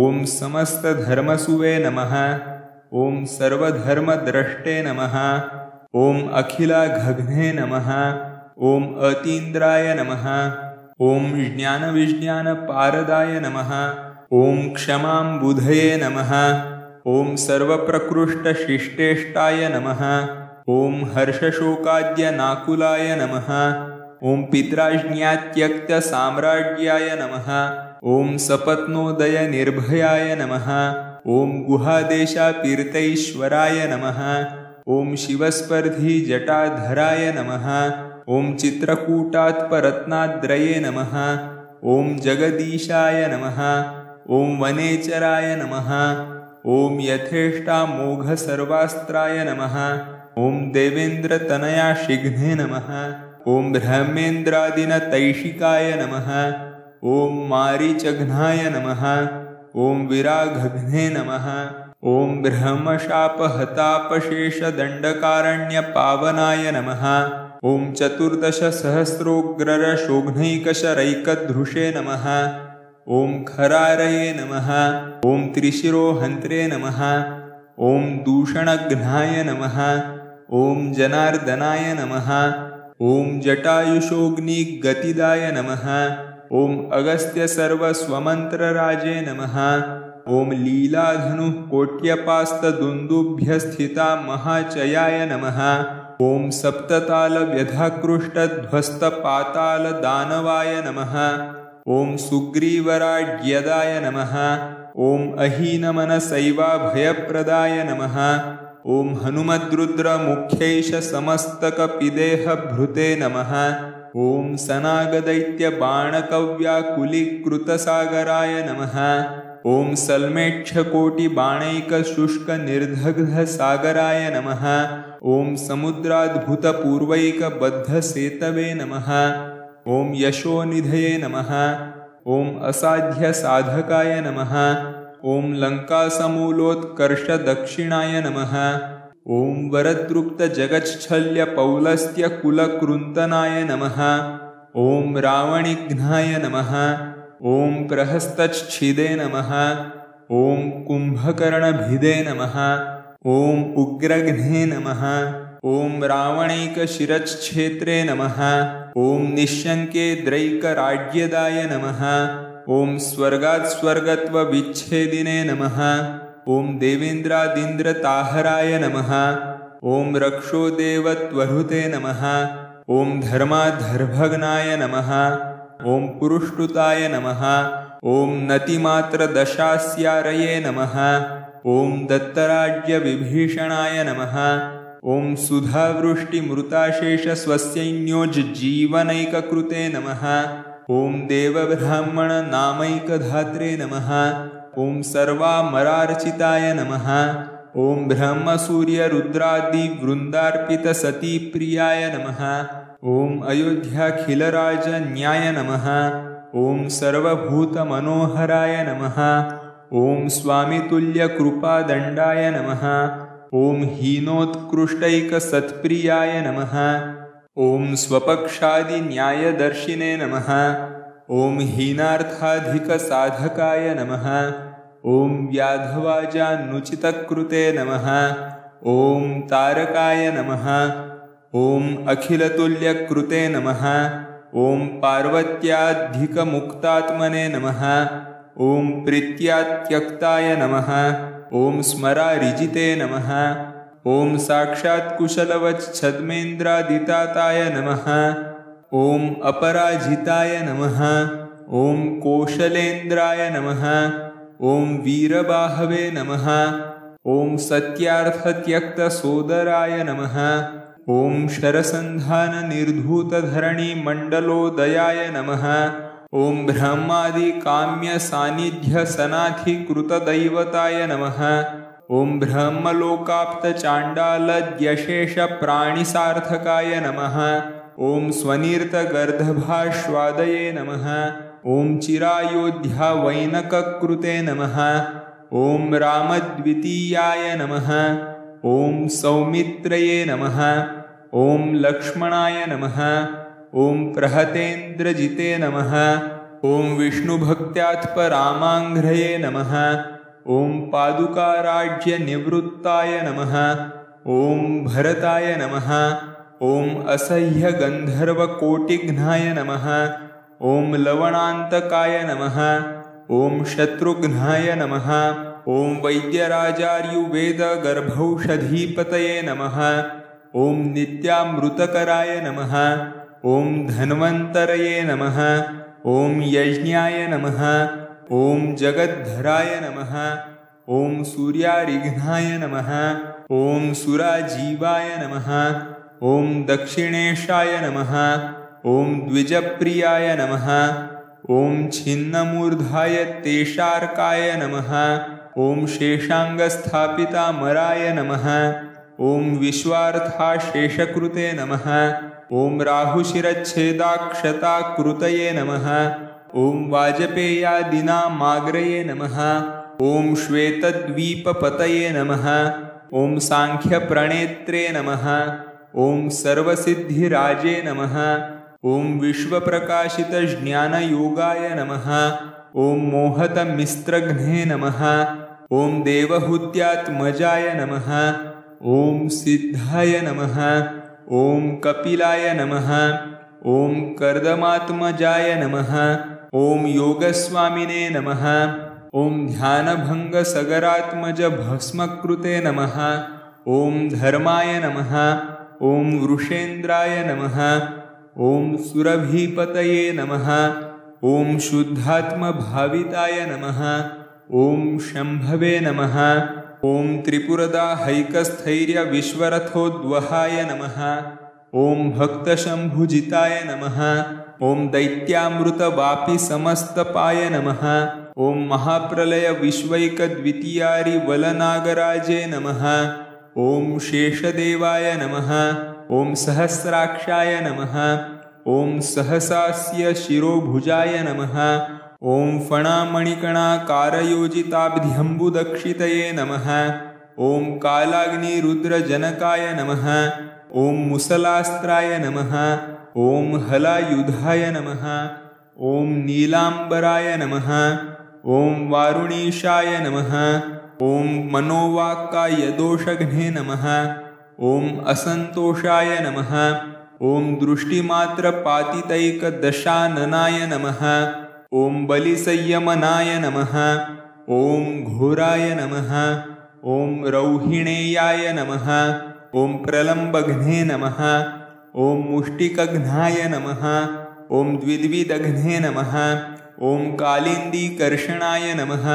ॐ समस्तधर्मसुवे नमः। ॐ सर्वधर्मद्रष्टे नमः। ॐ अखिलाघघ्ने नमः। ॐ अतीन्द्राय नमः। ॐ ज्ञानविज्ञानपारदाय नमः। ॐ क्षमाम्बुधये नमः। ॐ सर्वप्रकृष्टशिष्टेष्टाय नमः। ॐ हर्षशोकाद्यनाकुलाय नमः। ॐ पित्राज्ञात्यक्तसाम्राज्याय नमः। ॐ सपत्नोदयनिर्भयाय नमः। ॐ गुहादेशातीर्थैश्वराय नमः। ॐ शिवस्पर्धीजटाधराय नमः। ॐ चित्रकूटात्परत्नाद्रये नमः। ॐ जगदीशाय नमः। ॐ वनेचराय नमः। ॐ यथेष्टामोघसर्वास्त्राय नमः। ॐ देवेन्द्रतनयाशिघ्ने नमः। ॐ ब्रह्मेन्द्रादिनतैषिकाय नमः। ॐ मारीचघ्नाय नमः। ॐ विराघघ्ने नमः। ॐ ब्रह्मशापहतापशेषदण्डकारण्यपावनाय नमः। ॐ चतुर्दशसहस्रोग्ररशोघ्नैकशरैकधृषे नमः। ॐ खरारये नमः। ॐ त्रिशिरोहन्त्रे नमः। ॐ दूषणघ्नाय नमः। ॐ जनार्दनाय नमः। ॐ जटायुषोऽग्निगतिदाय नमः। ॐ अगस्त्यसर्वस्वमन्त्रराजे नमः। ॐ लीलाधनुः कोट्यपास्तदुन्दुभ्यस्थिता महाचयाय नमः। ॐ सप्ततालव्यधाकृष्टध्वस्तपातालदानवाय नमः। ॐ सुग्रीवराड्यदाय नमः। ॐ अहीनमनसैवाभयप्रदाय नमः। ॐ हनुमद्रुद्रमुख्यैषसमस्तकपिदेहभृते नमः। ॐ सनागदैत्यबाणकव्याकुलीकृतसागराय नमः। ॐ सल्मेक्षकोटिबाणैकशुष्कनिर्दग्धसागराय नमः। ॐ समुद्राद्भुतपूर्वैकबद्धसेतवे नमः। ॐ यशोनिधये नमः। ॐ असाध्यसाधकाय नमः। ॐ लङ्कासमूलोत्कर्षदक्षिणाय नमः। ॐ वरद्रुप्तजगच्छल्यपौलस्त्यकुलकृन्तनाय नमः। ॐ रावणिघ्नाय नमः। ॐ प्रहस्तच्छिदे नमः। ॐ कुम्भकर्णभिदे नमः। ॐ उग्रघ्ने नमः। ॐ रावणैकशिरच्छेत्रे नमः। ॐ निःशङ्केद्रैकराज्यदाय नमः। ॐ स्वर्गात्स्वर्गत्वविच्छेदिने नमः। ॐ देवेन्द्रादीन्द्रताहराय नमः। ॐ रक्षोदेवत्वहृते नमः। ॐ धर्माधर्भग्नाय नमः। ॐ पुरुष्टुताय नमः। ॐ नतिमात्रदशास्यारये नमः। ॐ दत्तराज्यविभीषणाय नमः। ॐ सुधावृष्टिमृताशेषस्वस्यैन्योज्जीवनैककृते नमः। ॐ देवब्राह्मणनामैकधात्रे नमः। ॐ सर्वामरार्चिताय नमः। ॐ ब्रह्मसूर्यरुद्रादिवृन्दार्पितसतीप्रियाय नमः। ॐ अयोध्याखिलराजन्याय नमः। ॐ सर्वभूतमनोहराय नमः। ॐ स्वामितुल्यकृपादण्डाय नमः। ॐ हीनोत्कृष्टैकसत्प्रियाय नमः। ॐ स्वपक्षादिन्यायदर्शिने नमः। ॐ हीनार्थाधिकसाधकाय नमः। ॐ व्याधवाजानुचितकृते नमः। ॐ तारकाय नमः। ॐ अखिलतुल्यकृते नमः। ॐ पार्वत्याधिकमुक्तात्मने नमः। ॐ प्रीत्यात्यक्ताय नमः। ॐ स्मरारिजिते नमः। ॐ साक्षात्कुशलवच्छद्मेन्द्रादिताताय नमः। ॐ अपराजिताय नमः। ॐ कोशलेन्द्राय नमः। ॐ वीरबाहवे नमः। ॐ सत्यार्थत्यक्तसोदराय नमः। ॐ शरसन्धाननिर्धूतधरणीमण्डलोदयाय नमः। ॐ ब्रह्मादिकाम्यसान्निध्यसनाथिकृतदैवताय नमः। ॐ ब्रह्मलोकाप्तचाण्डालद्यशेषप्राणिसार्थकाय नमः। ॐ स्वनिर्तगर्दभाश्वादये नमः। ॐ चिरायोध्यावैनककृते नमः। ॐ रामद्वितीयाय नमः। ॐ सौमित्रये नमः। ॐ लक्ष्मणाय नमः। ॐ प्रहतेन्द्रजिते नमः। ॐ विष्णुभक्त्यात्परामाङ्घ्रये नमः। ॐ पादुकाराज्यनिवृत्ताय नमः। ॐ भरताय नमः। ॐ असह्यगन्धर्वकोटिघ्नाय नमः। ॐ लवणान्तकाय नमः। ॐ शत्रुघ्नाय नमः। ॐ वैद्यराजार्युवेदगर्भौषधीपतये नमः। ॐ नित्यामृतकराय नमः। ॐ धन्वन्तरये नमः। ॐ यज्ञाय नमः। ॐ जगद्धराय नमः। ॐ सूर्यारिघ्नाय नमः। ॐ सुराजीवाय नमः। ॐ दक्षिणेशाय नमः। ॐ द्विजप्रियाय नमः। ॐ छिन्नमूर्धाय तेषार्काय नमः। ॐ शेषाङ्गस्थापितामराय नमः। ॐ विश्वार्थाशेषकृते नमः। ॐ राहुशिरच्छेदाक्षताकृतये नमः। ॐ वाजपेयादिनामाग्रये नमः। ॐ श्वेतद्वीपपतये नमः। ॐ सांख्यप्रणेत्रे नमः। ॐ सर्वसिद्धिराजे नमः। ॐ विश्वप्रकाशितज्ञानयोगाय नमः। ॐ मोहतमिस्त्रघ्ने नमः। ॐ देवहूत्यात्मजाय नमः। ॐ सिद्धाय नमः। ॐ कपिलाय नमः। ॐ कर्दमात्मजाय नमः। ॐ योगस्वामिने नमः। ॐ ध्यानभङ्गसगरात्मजभस्मकृते नमः। ॐ धर्माय नमः। ॐ वृषेन्द्राय नमः। ॐ सुरभिपतये नमः। ॐ शुद्धात्मभाविताय नमः। ॐ शम्भवे नमः। ॐ त्रिपुरदाहैकस्थैर्यविश्वरथोद्वहाय नमः। ॐ भक्तशम्भुजिताय नमः। ॐ दैत्यामृतवापीसमस्तपाय नमः। ॐ महाप्रलयविश्वैकद्वितीयारिवलनागराजे नमः। ॐ शेषदेवाय नमः। ॐ सहस्राक्षाय नमः। ॐ सहसास्य शिरोभुजाय नमः। ॐ फणामणिकणाकारयोजिताब्ध्यम्बुदक्षितये नमः। ॐ कालाग्निरुद्रजनकाय नमः। ॐ मुसलास्त्राय नमः। ॐ हलायुधाय नमः। ॐ नीलाम्बराय नमः। ॐ वारुणीशाय नमः। ॐ मनोवाक्कायदोषघ्ने नमः। ॐ असन्तोषाय नमः। ॐ दृष्टिमात्रपातितैकदशाननाय नमः। ॐ बलिसंयमनाय नमः। ॐ घोराय नमः। ॐ रौहिणेयाय नमः। ॐ प्रलम्बघ्ने नमः। ॐ मुष्टिकघ्नाय नमः। ॐ द्विद्विदघ्ने नमः। ॐ कालिन्दीकर्षणाय नमः।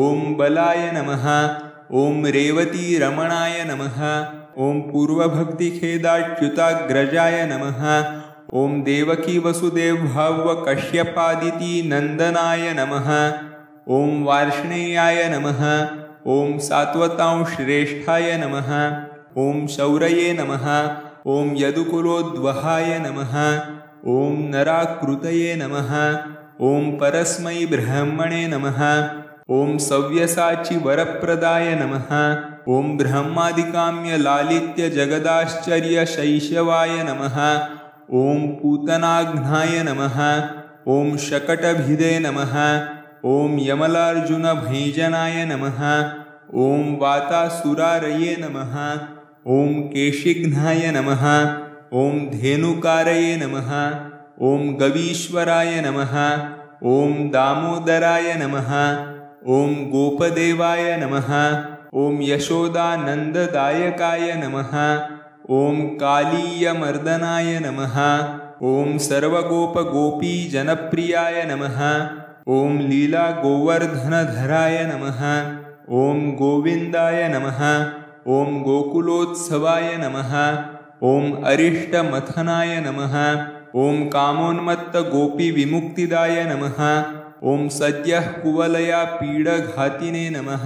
ॐ बलाय नमः। ॐ रेवतीरमणाय नमः। ॐ पूर्वभक्तिखेदाच्युताग्रजाय नमः। ॐ देवकीवसुदेवभावकश्यपादितीनन्दनाय नमः। ॐ वार्ष्णेयाय नमः। ॐ सात्वतांश्रेष्ठाय नमः। ॐ शौरये नमः। ॐ यदुकुलोद्वहाय नमः। ॐ नराकृतये नमः। ॐ परस्मै ब्रह्मणे नमः। ॐ सव्यसाचिवरप्रदाय नमः। ॐ ब्रह्मादिकाम्यलालित्यजगदाश्चर्यशैशवाय नमः। ॐ पूतनाघ्नाय नमः। ॐ शकटभिदे नमः। ॐ यमलार्जुनभञ्जनाय नमः। ॐ वातासुरारये नमः। ॐ केशिघ्नाय नमः। ॐ धेनुकारये नमः। ॐ गवीश्वराय नमः। ॐ दामोदराय नमः। ॐ गोपदेवाय नमः। ॐ यशोदानन्ददायकाय नमः। ॐ कालीयमर्दनाय नमः। ॐ सर्वगोपगोपीजनप्रियाय नमः। ॐ लीलागोवर्धनधराय नमः। ॐ गोविन्दाय नमः। ॐ गोकुलोत्सवाय नमः। ॐ अरिष्टमथनाय नमः। ॐ कामोन्मत्तगोपीविमुक्तिदाय नमः। ॐ सद्यः कुवलयापीडघातिने नमः।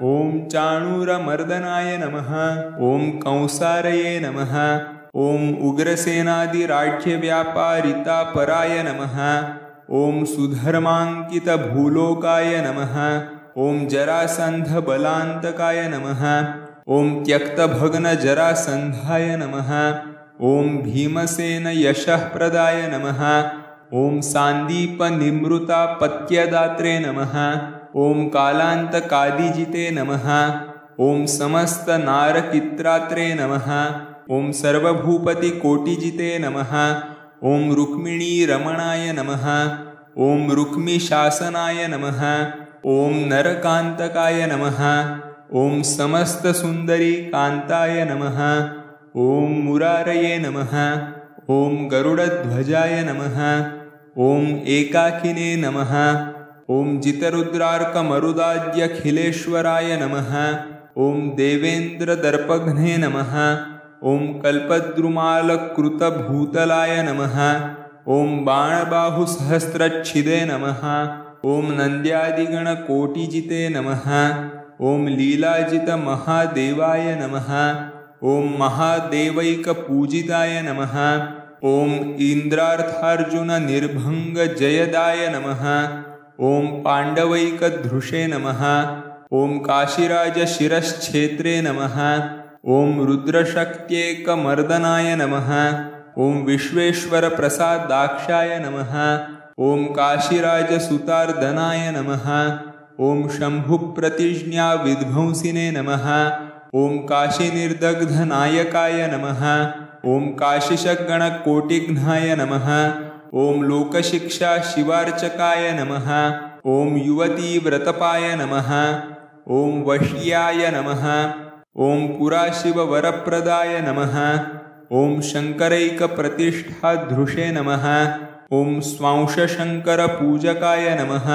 ॐ चाणूरमर्दनाय नमः। ॐ कंसारये नमः। ॐ उग्रसेनादिराज्यव्यापारितापराय नमः। ॐ सुधर्माङ्कितभूलोकाय नमः। ॐ जरासन्धबलान्तकाय नमः। ॐ त्यक्तभग्नजरासन्धाय नमः। ॐ भीमसेनयशःप्रदाय नमः। ॐ सान्दीपनिमृतापत्यदात्रे नमः। ॐ कालान्तकादिजिते नमः। ॐ समस्तनारकित्रात्रे नमः। ॐ सर्वभूपतिकोटिजिते नमः। ॐ रुक्मिणीरमणाय नमः। ॐ रुक्मिशासनाय नमः। ॐ नरकान्तकाय नमः। ॐ समस्तसुन्दरीकान्ताय नमः। ॐ मुरारये नमः। ॐ गरुडध्वजाय नमः। ॐ एकाकिने नमः। ॐ जितरुद्रार्कमरुदाद्यखिलेश्वराय नमः। ॐ देवेन्द्रदर्पघ्ने नमः। ॐ कल्पद्रुमालकृतभूतलाय नमः। ॐ बाणबाहुसहस्रच्छिदे नमः। ॐ नन्द्यादिगणकोटिजिते नमः। ॐ लीलाजितमहादेवाय नमः। ॐ महादेवैकपूजिताय नमः। ॐ इन्द्रार्थार्जुननिर्भङ्गजयदाय नमः। ॐ पाण्डवैकधृषे नमः। ॐ काशीराजशिरश्छेत्रे नमः। ॐ रुद्रशक्त्येकमर्दनाय नमः। ॐ विश्वेश्वरप्रसादाक्षाय नमः। ॐ काशीराजसुतार्दनाय नमः। ॐ शम्भुप्रतिज्ञाविध्वंसिने नमः। ॐ काशीनिर्दग्धनायकाय नमः। ॐ काशिषगणकोटिघ्नाय नमः। ॐ लोकशिक्षाशिवार्चकाय नमः। ॐ युवतीव्रतपाय नमः। ॐ वश्याय नमः। ॐ पुराशिववरप्रदाय नमः। ॐ शङ्करैकप्रतिष्ठाधृषे नमः। ॐ स्वांशशङ्करपूजकाय नमः।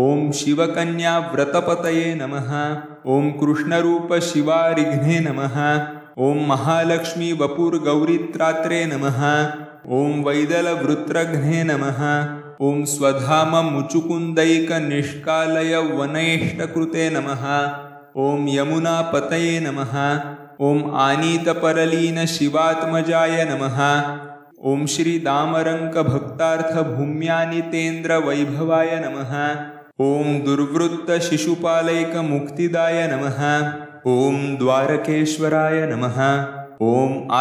ॐ शिवकन्याव्रतपतये नमः। ॐ कृष्णरूपशिवारिघ्ने नमः। ॐ महालक्ष्मीवपुर्गौरीत्रात्रे नमः। ॐ वैदलवृत्रघ्ने नमः। ॐ स्वधाममुचुकुन्दैकनिष्कालयवनैष्टकृते नमः। ॐ यमुनापतये नमः। ॐ आनीतपरलीनशिवात्मजाय नमः। ॐ श्रीदामरङ्कभक्तार्थभूम्यानितेन्द्रवैभवाय नमः। ॐ दुर्वृत्तशिशुपालैकमुक्तिदाय नमः। ॐ द्वारकेश्वराय नमः। ॐ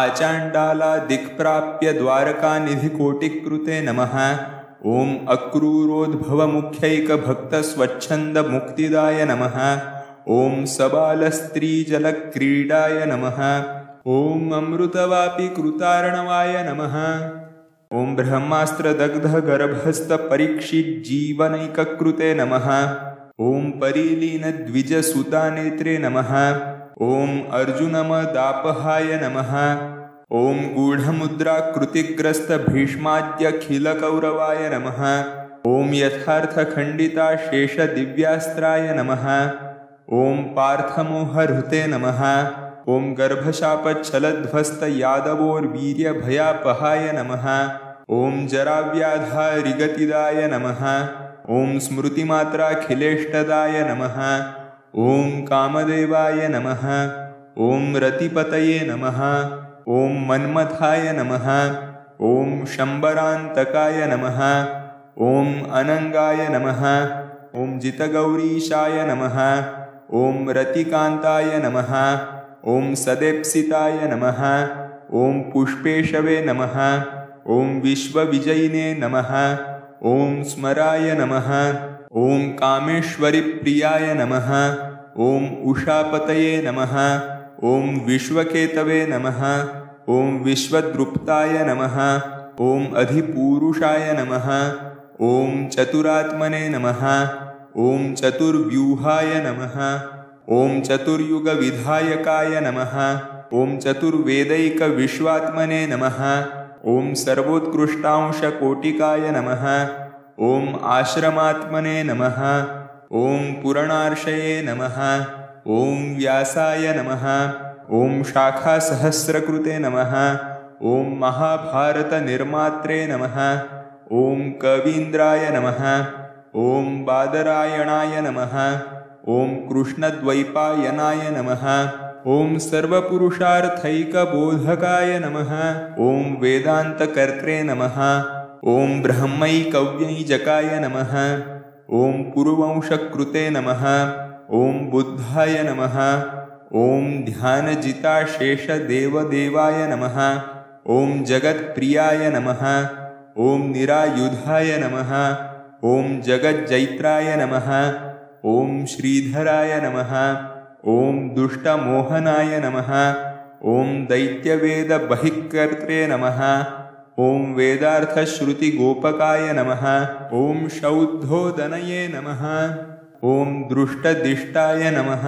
आचाण्डालादिक्प्राप्य द्वारकानिधिकोटिकृते नमः। ॐ अक्रूरोद्भवमुख्यैकभक्तस्वच्छन्दमुक्तिदाय नमः। ॐ सबालस्त्रीजलक्रीडाय नमः। ॐ अमृतवापीकृतार्णवाय नमः। ॐ ब्रह्मास्त्रदग्धगर्भस्थपरीक्षिज्जीवनैककृते नमः। ॐ परिलीनद्विजसुतानेत्रे नमः। ॐ अर्जुनमदापहाय नमः। ॐ गूढमुद्राकृतिग्रस्तभीष्माद्यखिलकौरवाय नमः। ॐ यथार्थखण्डिताशेषदिव्यास्त्राय नमः। ॐ पार्थमोहहृते नमः। ॐ गर्भशापच्छलध्वस्तयादवोर्वीर्यभयापहाय नमः। ॐ जराव्याधारिगतिदाय नमः। ॐ स्मृतिमात्राखिलेष्टदाय नमः। ॐ कामदेवाय नमः। ॐ रतिपतये नमः। ॐ मन्मथाय नमः। ॐ शम्बरान्तकाय नमः। ॐ अनङ्गाय नमः। ॐ जितगौरीशाय नमः। ॐ रतिकान्ताय नमः। ॐ सदेप्सिताय नमः। ॐ पुष्पेशवे नमः। ॐ विश्वविजयिने नमः। ॐ स्मराय नमः। ॐ कामेश्वरीप्रियाय नमः। ॐ उषापतये नमः। ॐ विश्वकेतवे नमः। ॐ विश्वद्रुप्ताय नमः। ॐ अधिपूरुषाय नमः। ॐ चतुरात्मने नमः। ॐ चतुर्व्यूहाय नमः। ॐ चतुर्युगविधायकाय नमः। ॐ चतुर्वेदैकविश्वात्मने नमः। ॐ सर्वोत्कृष्टांशकोटिकाय नमः। ॐ आश्रमात्मने नमः। ॐ पुरणार्षये नमः। ॐ व्यासाय नमः। ॐ शाखासहस्रकृते नमः। ॐ महाभारतनिर्मात्रे नमः। ॐ कवीन्द्राय नमः। ॐ बादरायणाय नमः। ॐ कृष्णद्वैपायनाय नमः। ॐ सर्वपुरुषार्थैकबोधकाय नमः। ॐ वेदान्तकर्त्रे नमः। ॐ ब्रह्मैकव्यञ्जकाय नमः। ॐ पुरुवंशकृते नमः। ॐ बुद्धाय नमः। ॐ ध्यानजिताशेषदेवदेवाय नमः। ॐ जगत्प्रियाय नमः। ॐ निरायुधाय नमः। ॐ जगज्जैत्राय नमः। ॐ श्रीधराय नमः। ॐ दुष्टमोहनाय नमः। ॐ दैत्यवेदबहिष्कर्त्रे नमः। ॐ वेदार्थश्रुतिगोपकाय नमः। ॐ शौद्धोदनये नमः। ॐ दृष्टदिष्टाय नमः।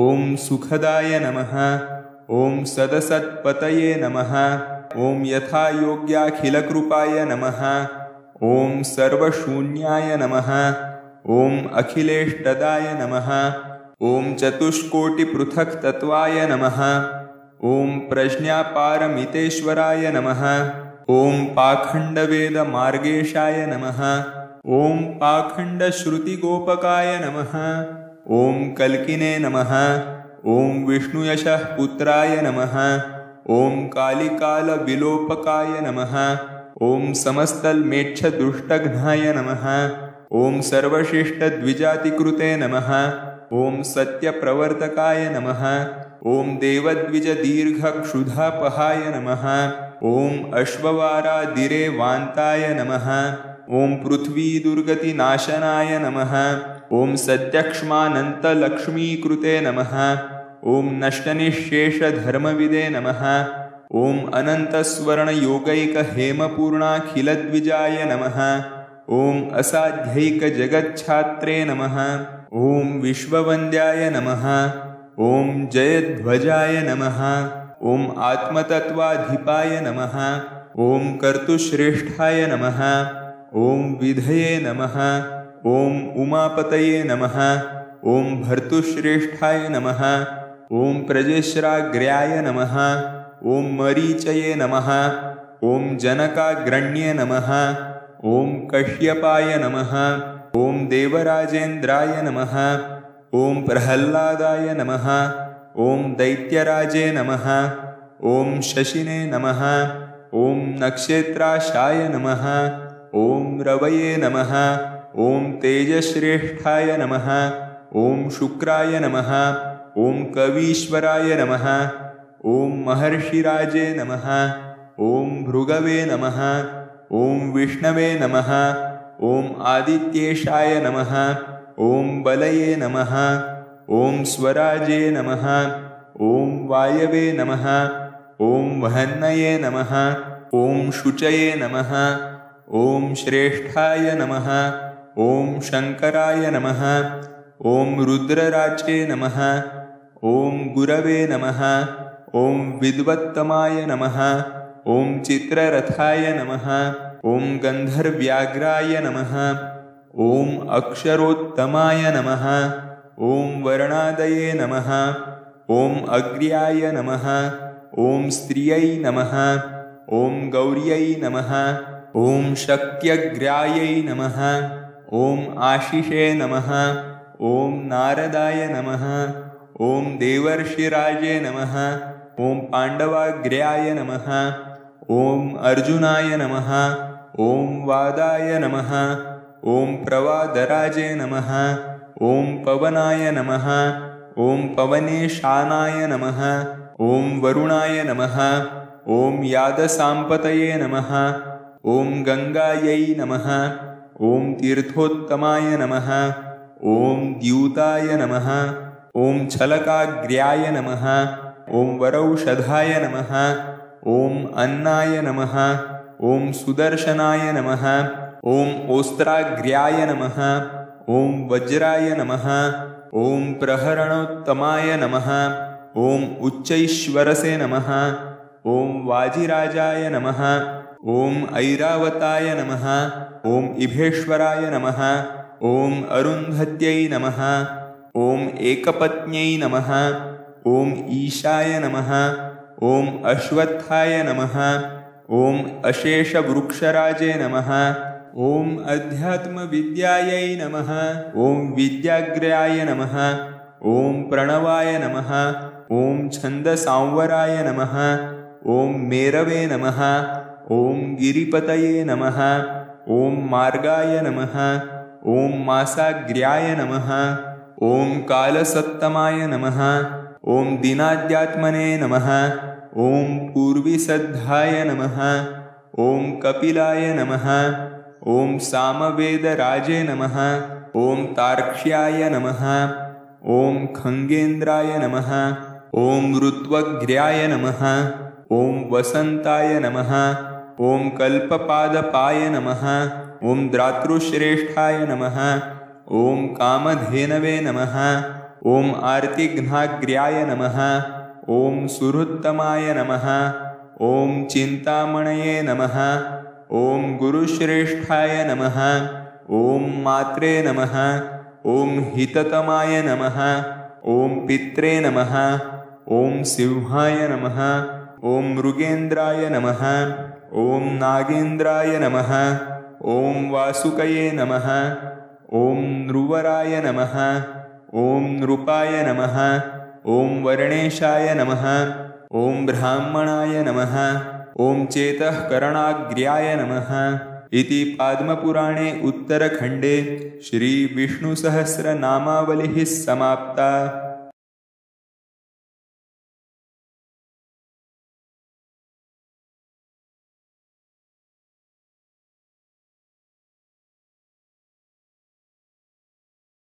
ॐ सुखदाय नमः। ॐ सदसत्पतये नमः। ॐ यथायोग्याखिलकृपाय नमः। ॐ सर्वशून्याय नमः। ॐ अखिलेष्टदाय नमः। ॐ चतुष्कोटिपृथक्तत्वाय नमः। ॐ प्रज्ञापारमितेश्वराय नमः। ॐ पाखण्डवेदमार्गेशाय नमः। ॐ पाखण्डश्रुतिगोपकाय नमः। ॐ कल्किने नमः। ॐ विष्णुयशः पुत्राय नमः। ॐ कालिकालविलोपकाय नमः। ॐ समस्तल्मेच्छदुष्टघ्नाय नमः। ॐ सर्वशिष्टद्विजातिकृते नमः। ॐ सत्यप्रवर्तकाय नमः। ॐ देवद्विजदीर्घक्षुधापहाय नमः। ॐ अश्ववारादिरेवान्ताय नमः। ॐ पृथ्वीदुर्गतिनाशनाय नमः। ॐ सत्यक्ष्मानन्तलक्ष्मीकृते नमः। ॐ नष्टनिःशेषधर्मविदे नमः। ॐ अनन्तस्वर्णयोगैकहेमपूर्णाखिलद्विजाय नमः। ॐ असाध्यैकजगच्छात्रे नमः। ॐ विश्ववन्द्याय नमः। ॐ जयध्वजाय नमः। ॐ आत्मतत्त्वाधिपाय नमः। ॐ कर्तुश्रेष्ठाय नमः। ॐ विधये नमः। ॐ उमापतये नमः। ॐ भर्तुश्रेष्ठाय नमः। ॐ प्रजेश्राग्र्याय नमः। ॐ मरीचये नमः। ॐ जनकाग्रण्ये नमः। ॐ कश्यपाय नमः। ॐ देवराजेन्द्राय नमः। ॐ प्रह्लादाय नमः। ॐ दैत्यराजे नमः। ॐ शशिने नमः। ॐ नक्षत्राशाय नमः। ॐ रवये नमः। ॐ तेजश्रेष्ठाय नमः। ॐ शुक्राय नमः। ॐ कवीश्वराय नमः। ॐ महर्षिराजे नमः। ॐ भृगवे नमः। ॐ विष्णवे नमः। ॐ आदित्येशाय नमः। ॐ बलये नमः। ॐ स्वराजे नमः। ॐ वायवे नमः। ॐ वहन्नये नमः। ॐ शुचये नमः। ॐ श्रेष्ठाय नमः। ॐ शङ्कराय नमः। ॐ रुद्रराचे नमः। ॐ गुरवे नमः। ॐ विद्वत्तमाय नमः। ॐ चित्ररथाय नमः। ॐ गन्धर्व्याघ्राय नमः। ॐ अक्षरोत्तमाय नमः। ॐ वर्णादये नमः। ॐ अग्र्याय नमः। ॐ स्त्रियै नमः। ॐ गौर्यै नमः। ॐ शक्त्यग्र्यायै नमः। ॐ आशिषे नमः। ॐ नारदाय नमः। ॐ देवर्षिराजे नमः। ॐ पाण्डवाग्र्याय नमः। ॐ अर्जुनाय नमः। ॐ वादाय नमः। ॐ प्रवादराजे नमः। ॐ पवनाय नमः। ॐ पवनेशानाय नमः। ॐ वरुणाय नमः। ॐ यादसाम्पतये नमः। ॐ गङ्गायै नमः। ॐ तीर्थोत्तमाय नमः। ॐ द्यूताय नमः। ॐ छलकाग्र्याय नमः। ॐ वरौषधाय नमः। ॐ अन्नाय नमः। ॐ सुदर्शनाय नमः। ॐ ओस्त्राग्र्याय नमः। ॐ वज्राय नमः। ॐ प्रहरणोत्तमाय नमः। ॐ उच्चैश्वरसे नमः। ॐ वाजिराजाय नमः। ॐ ऐरावताय नमः। ॐ इभेश्वराय नमः। ॐ अरुन्धत्यै नमः। ॐ एकपत्न्यै नमः। ॐ ईशाय नमः। ॐ अश्वत्थाय नमः। ॐ अशेषवृक्षराजे नमः। ॐ अध्यात्मविद्यायै नमः। ॐ विद्याग्र्याय नमः। ॐ प्रणवाय नमः। ॐ छन्दसांवराय नमः। ॐ मेरवे नमः। ॐ गिरिपतये नमः। ॐ मार्गाय नमः। ॐ मासाग्र्याय नमः। ॐ कालसत्तमाय नमः। ॐ दिनाद्यात्मने नमः। ॐ पूर्विसद्धाय नमः। ॐ कपिलाय नमः। ॐ सामवेदराजे नमः। ॐ तार्क्ष्याय नमः। ॐ खङ्गेन्द्राय नमः। ॐ ऋत्वग्र्याय नमः। ॐ वसन्ताय नमः। ॐ कल्पपादपाय नमः। ॐ द्रातृश्रेष्ठाय नमः। ॐ कामधेनवे नमः। ॐ आर्तिघ्नाग्र्याय नमः। ॐ सुहृत्तमाय नमः। ॐ चिन्तामणये नमः। ॐ गुरुश्रेष्ठाय नमः। ॐ मात्रे नमः। ॐ हिततमाय नमः। ॐ पित्रे नमः। ॐ सिंहाय नमः। ॐ मृगेन्द्राय नमः। ॐ नागेन्द्राय नमः। ॐ वासुकये नमः। ॐ नृवराय नमः। ॐ नृपाय नमः। ॐ वर्णेशाय नमः। ॐ ब्राह्मणाय नमः। ॐ चेतःकरणाग्र्याय नमः। इति पद्मपुराणे उत्तरखण्डे श्रीविष्णुसहस्रनामावलिः समाप्ता।